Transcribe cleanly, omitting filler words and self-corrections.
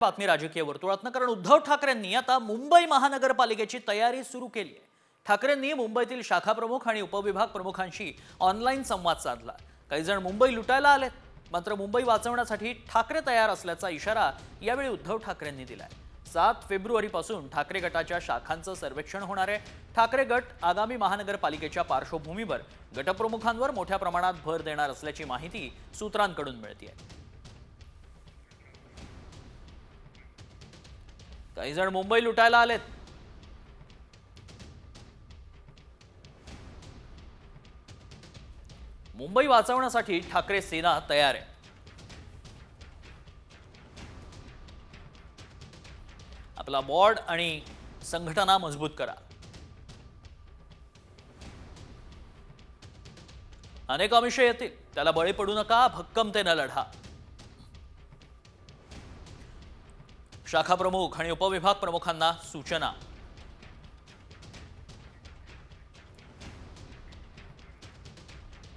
बातमी राजकीय वर्तुळातनं, कारण उद्धव ठाकरेंनी आता मुंबई महानगरपालिकेची तयारी सुरू केली आहे। ठाकरेंनी मुंबईतील शाखा प्रमुख आणि उपविभाग प्रमुखांशी ऑनलाईन संवाद साधला। काही जण मुंबई लुटायला आलेत, मात्र मुंबई वाचवण्यासाठी ठाकरे तयार असल्याचा इशारा यावेळी उद्धव ठाकरेंनी दिलाय। 7 फेब्रुवारीपासून ठाकरे गटाच्या शाखांचं सर्वेक्षण होणार आहे। ठाकरे गट आगामी महानगरपालिकेच्या पार्श्वभूमीवर गटप्रमुखांवर मोठ्या प्रमाणात भर देणार असल्याची माहिती सूत्रांकडून मिळते। काही जण मुंबई लुटायला आलेत, मुंबई वाचवण्यासाठी ठाकरे सेना तयार आहे। आपला बोर्ड आणि संघटना मजबूत करा। अनेक आमिष येतील, त्याला बळी पडू नका, भक्कमतेने लढा। शाखा प्रमुख आणि उपविभाग प्रमुखांना सूचना।